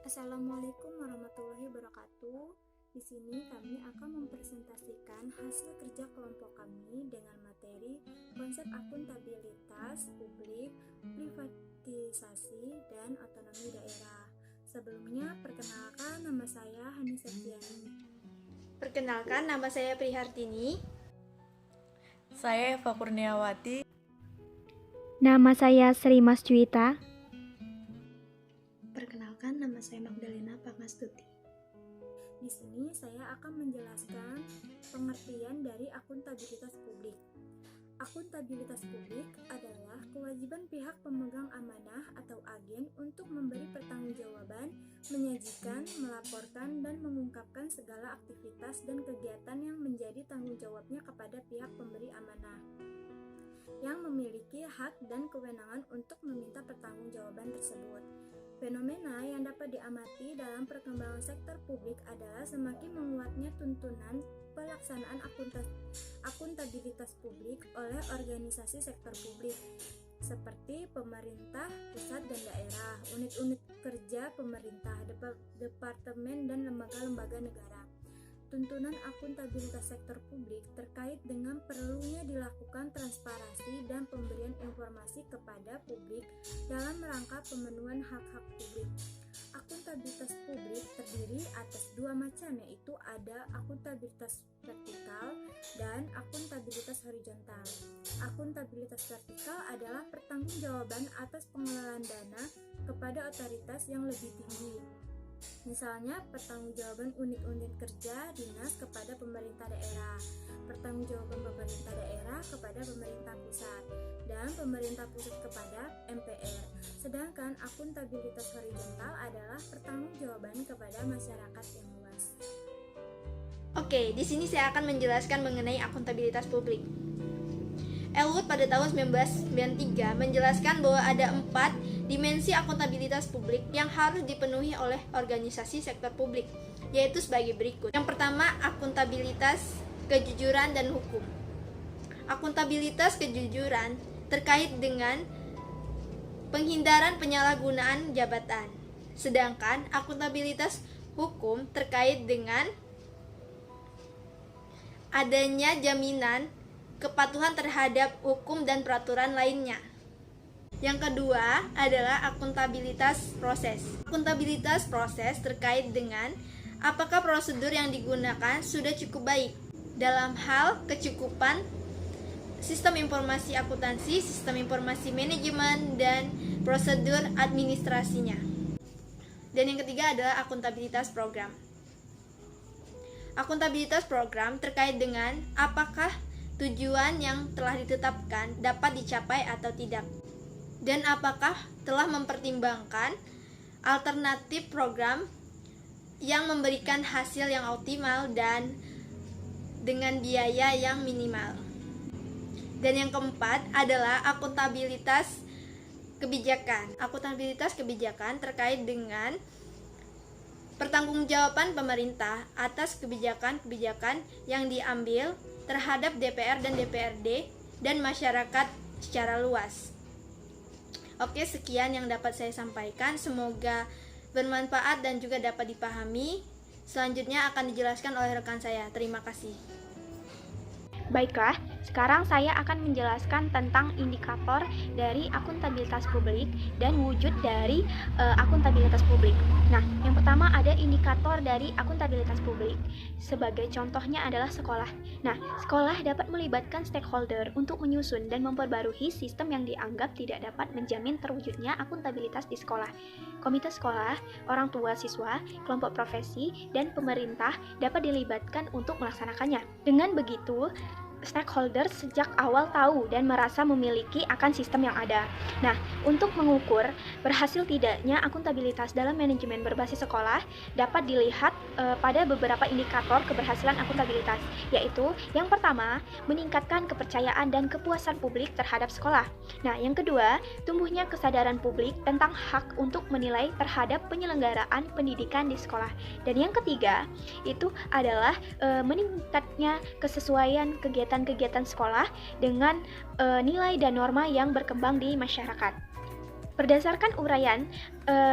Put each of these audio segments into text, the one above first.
Assalamualaikum warahmatullahi wabarakatuh. Di sini kami akan mempresentasikan hasil kerja kelompok kami dengan materi konsep akuntabilitas publik, privatisasi, dan otonomi daerah. Sebelumnya, perkenalkan nama saya Hani Septiani. Perkenalkan, nama saya Prihartini. Saya Eva Kurniawati. Nama saya Sri Mas Juwita. Perkenalkan, nama saya Magdalena Pangastuti. Di sini saya akan menjelaskan pengertian dari akuntabilitas publik. Akuntabilitas publik adalah kewajiban pihak pemegang amanah atau agen untuk memberi pertanggungjawaban, menyajikan, melaporkan, dan mengungkapkan segala aktivitas dan kegiatan yang menjadi tanggung jawabnya kepada pihak pemberi amanah, yang memiliki hak dan kewenangan untuk meminta pertanggungjawaban tersebut. Fenomena yang dapat diamati dalam perkembangan sektor publik adalah semakin menguatnya tuntunan pelaksanaan akuntabilitas publik oleh organisasi sektor publik seperti pemerintah pusat dan daerah, unit-unit kerja pemerintah, departemen, dan lembaga-lembaga negara. Tuntunan akuntabilitas sektor publik terkait dengan perlunya dilakukan transparansi dan pemberian informasi kepada publik dalam rangka pemenuhan hak-hak publik. Akuntabilitas publik terdiri atas dua macam, yaitu ada akuntabilitas vertikal dan akuntabilitas horizontal. Akuntabilitas vertikal adalah pertanggungjawaban atas pengelolaan dana kepada otoritas yang lebih tinggi. Misalnya, pertanggungjawaban unit-unit kerja dinas kepada pemerintah daerah, pertanggungjawaban pemerintah daerah kepada pemerintah pusat, dan pemerintah pusat kepada MPR. Sedangkan akuntabilitas horizontal adalah pertanggungjawaban kepada masyarakat yang luas. Oke, di sini saya akan menjelaskan mengenai akuntabilitas publik. Elwood pada tahun 1993 menjelaskan bahwa ada 4 dimensi akuntabilitas publik yang harus dipenuhi oleh organisasi sektor publik, yaitu sebagai berikut. Yang pertama, akuntabilitas kejujuran dan hukum. Akuntabilitas kejujuran terkait dengan penghindaran penyalahgunaan jabatan, sedangkan akuntabilitas hukum terkait dengan adanya jaminan kepatuhan terhadap hukum dan peraturan lainnya. Yang kedua adalah akuntabilitas proses. Akuntabilitas proses terkait dengan apakah prosedur yang digunakan sudah cukup baik dalam hal kecukupan sistem informasi akuntansi, sistem informasi manajemen, dan prosedur administrasinya. Dan yang ketiga adalah akuntabilitas program. Akuntabilitas program terkait dengan apakah tujuan yang telah ditetapkan dapat dicapai atau tidak, dan apakah telah mempertimbangkan alternatif program yang memberikan hasil yang optimal dan dengan biaya yang minimal. Dan yang keempat adalah akuntabilitas kebijakan. Akuntabilitas kebijakan terkait dengan pertanggungjawaban pemerintah atas kebijakan-kebijakan yang diambil terhadap DPR dan DPRD dan masyarakat secara luas. Oke, sekian yang dapat saya sampaikan. Semoga bermanfaat dan juga dapat dipahami. Selanjutnya akan dijelaskan oleh rekan saya. Terima kasih. Baiklah, sekarang saya akan menjelaskan tentang indikator dari akuntabilitas publik dan wujud dari akuntabilitas publik. Nah, yang pertama ada indikator dari akuntabilitas publik. Sebagai contohnya adalah sekolah. Nah, sekolah dapat melibatkan stakeholder untuk menyusun dan memperbarui sistem yang dianggap tidak dapat menjamin terwujudnya akuntabilitas di sekolah. Komite sekolah, orang tua siswa, kelompok profesi, dan pemerintah dapat dilibatkan untuk melaksanakannya. Dengan begitu, stakeholder sejak awal tahu dan merasa memiliki akan sistem yang ada. Nah, untuk mengukur berhasil tidaknya akuntabilitas dalam manajemen berbasis sekolah dapat dilihat pada beberapa indikator keberhasilan akuntabilitas, yaitu yang pertama, meningkatkan kepercayaan dan kepuasan publik terhadap sekolah. Nah, yang kedua, tumbuhnya kesadaran publik tentang hak untuk menilai terhadap penyelenggaraan pendidikan di sekolah. Dan yang ketiga, itu adalah meningkatnya kesesuaian kegiatan sekolah dengan nilai dan norma yang berkembang di masyarakat. Berdasarkan uraian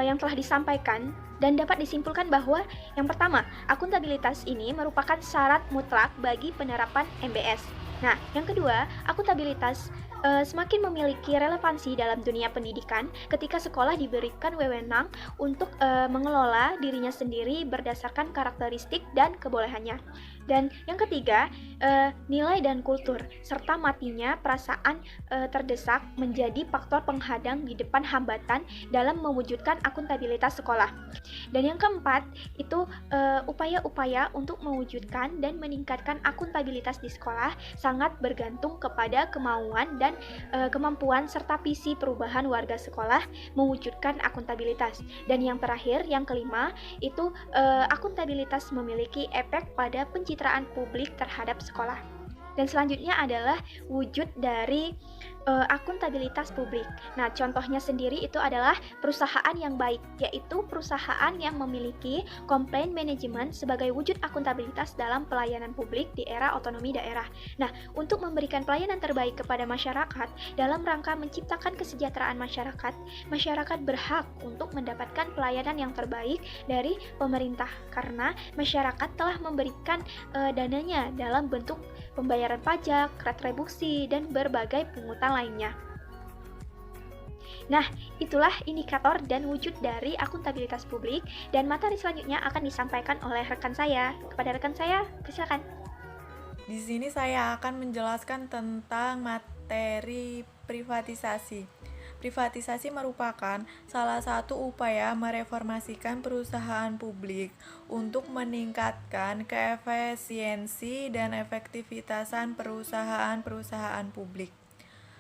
yang telah disampaikan dan dapat disimpulkan bahwa yang pertama, akuntabilitas ini merupakan syarat mutlak bagi penerapan MBS. Nah, yang kedua, akuntabilitas semakin memiliki relevansi dalam dunia pendidikan ketika sekolah diberikan wewenang untuk mengelola dirinya sendiri berdasarkan karakteristik dan kebolehannya. Dan yang ketiga, nilai dan kultur serta matinya perasaan terdesak menjadi faktor penghadang di depan hambatan dalam mewujudkan akuntabilitas sekolah. Dan yang keempat, itu upaya-upaya untuk mewujudkan dan meningkatkan akuntabilitas di sekolah sangat bergantung kepada kemauan dan kemampuan serta visi perubahan warga sekolah mewujudkan akuntabilitas. Dan yang terakhir, yang kelima, itu akuntabilitas memiliki efek pada pencitraan publik terhadap sekolah. Dan selanjutnya adalah wujud dari akuntabilitas publik. Nah, contohnya sendiri itu adalah perusahaan yang baik, yaitu perusahaan yang memiliki komplain manajemen sebagai wujud akuntabilitas dalam pelayanan publik di era otonomi daerah. Nah, untuk memberikan pelayanan terbaik kepada masyarakat dalam rangka menciptakan kesejahteraan masyarakat, masyarakat berhak untuk mendapatkan pelayanan yang terbaik dari pemerintah karena masyarakat telah memberikan dananya dalam bentuk pembayaran pajak, retribusi, dan berbagai pungutan lainnya. Nah, itulah indikator dan wujud dari akuntabilitas publik, dan materi selanjutnya akan disampaikan oleh rekan saya. Kepada rekan saya, silakan. Di sini saya akan menjelaskan tentang materi privatisasi. Privatisasi merupakan salah satu upaya mereformasikan perusahaan publik untuk meningkatkan keefisiensi dan efektivitasan perusahaan publik.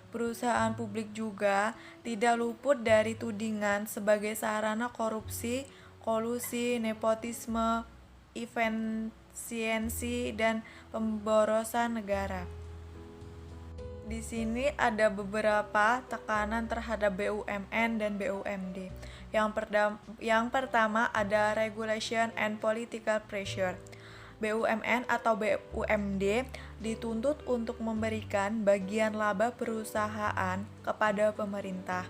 Perusahaan publik juga tidak luput dari tudingan sebagai sarana korupsi, kolusi, nepotisme, efisiensi, dan pemborosan negara. Di sini ada beberapa tekanan terhadap BUMN dan BUMD. Yang pertama ada regulation and political pressure. BUMN atau BUMD dituntut untuk memberikan bagian laba perusahaan kepada pemerintah.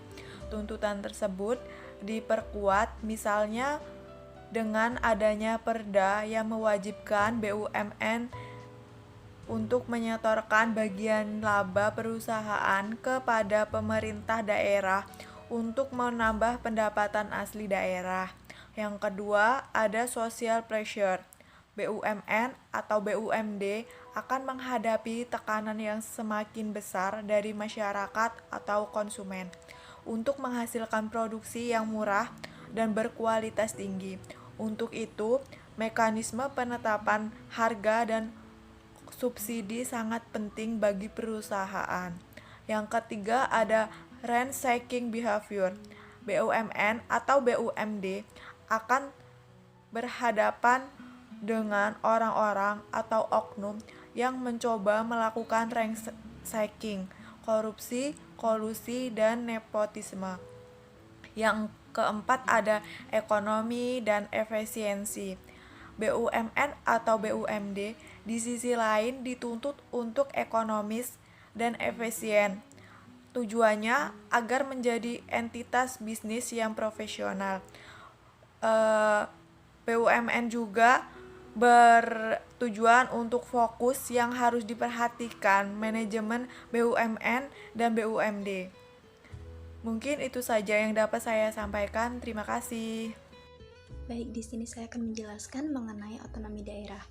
Tuntutan tersebut diperkuat misalnya dengan adanya perda yang mewajibkan BUMN untuk menyetorkan bagian laba perusahaan kepada pemerintah daerah untuk menambah pendapatan asli daerah. Yang kedua, ada social pressure. BUMN atau BUMD akan menghadapi tekanan yang semakin besar dari masyarakat atau konsumen untuk menghasilkan produksi yang murah dan berkualitas tinggi. Untuk itu, mekanisme penetapan harga dan subsidi sangat penting bagi perusahaan. Yang ketiga ada rent-seeking behavior. BUMN atau BUMD akan berhadapan dengan orang-orang atau oknum yang mencoba melakukan rent-seeking, korupsi, kolusi, dan nepotisme. Yang keempat ada ekonomi dan efisiensi. BUMN atau BUMD di sisi lain dituntut untuk ekonomis dan efisien. Tujuannya agar menjadi entitas bisnis yang profesional. BUMN juga bertujuan untuk fokus yang harus diperhatikan manajemen BUMN dan BUMD. Mungkin itu saja yang dapat saya sampaikan. Terima kasih. Baik, di sini saya akan menjelaskan mengenai otonomi daerah.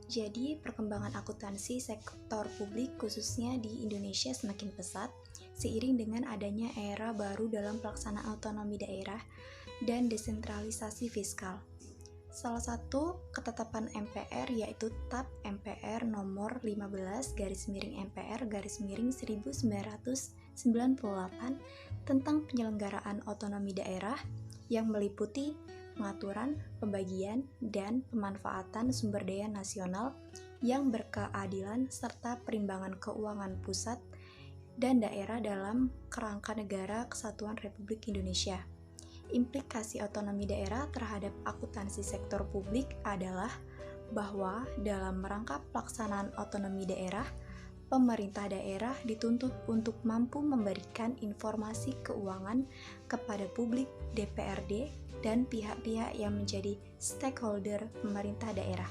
Jadi, perkembangan akuntansi sektor publik khususnya di Indonesia semakin pesat seiring dengan adanya era baru dalam pelaksanaan otonomi daerah dan desentralisasi fiskal. Salah satu ketetapan MPR yaitu TAP MPR nomor 15/MPR/1998 tentang penyelenggaraan otonomi daerah yang meliputi pengaturan, pembagian, dan pemanfaatan sumber daya nasional yang berkeadilan serta perimbangan keuangan pusat dan daerah dalam kerangka negara kesatuan Republik Indonesia. Implikasi otonomi daerah terhadap akuntansi sektor publik adalah bahwa dalam rangka pelaksanaan otonomi daerah, pemerintah daerah dituntut untuk mampu memberikan informasi keuangan kepada publik, DPRD, dan pihak-pihak yang menjadi stakeholder pemerintah daerah.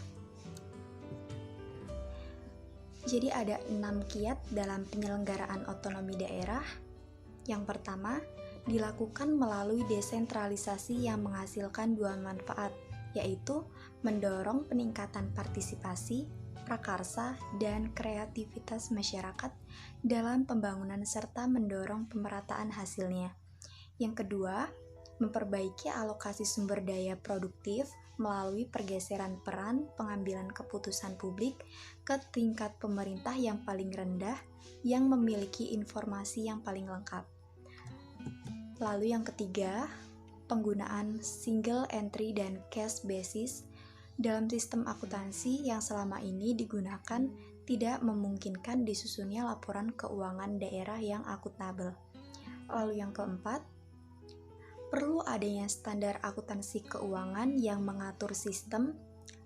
Jadi ada 6 kiat dalam penyelenggaraan otonomi daerah. Yang pertama, dilakukan melalui desentralisasi yang menghasilkan 2 manfaat, yaitu mendorong peningkatan partisipasi, prakarsa, dan kreativitas masyarakat dalam pembangunan serta mendorong pemerataan hasilnya. Yang kedua, memperbaiki alokasi sumber daya produktif melalui pergeseran peran pengambilan keputusan publik ke tingkat pemerintah yang paling rendah yang memiliki informasi yang paling lengkap. Lalu yang ketiga, penggunaan single entry dan cash basis dalam sistem akuntansi yang selama ini digunakan tidak memungkinkan disusunnya laporan keuangan daerah yang akuntabel. Lalu yang keempat, perlu adanya standar akuntansi keuangan yang mengatur sistem,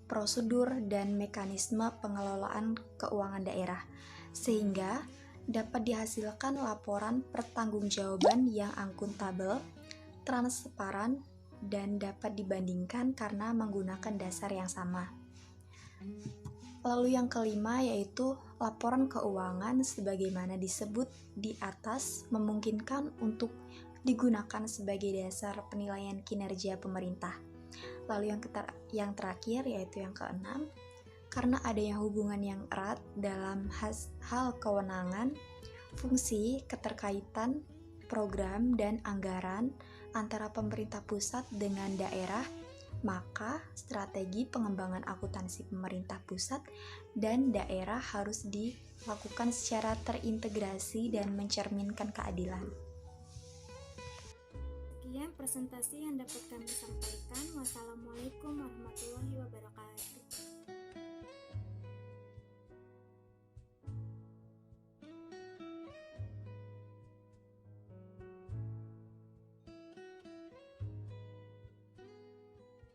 prosedur, dan mekanisme pengelolaan keuangan daerah, sehingga dapat dihasilkan laporan pertanggungjawaban yang akuntabel, transparan, dan dapat dibandingkan karena menggunakan dasar yang sama. Lalu yang kelima yaitu laporan keuangan sebagaimana disebut di atas memungkinkan untuk digunakan sebagai dasar penilaian kinerja pemerintah. Lalu yang terakhir yaitu yang keenam, karena adanya hubungan yang erat dalam hal kewenangan, fungsi, keterkaitan, program, dan anggaran antara pemerintah pusat dengan daerah, maka strategi pengembangan akuntansi pemerintah pusat dan daerah harus dilakukan secara terintegrasi dan mencerminkan keadilan. Sekian presentasi yang dapat kami sampaikan. Wassalamualaikum warahmatullahi wabarakatuh.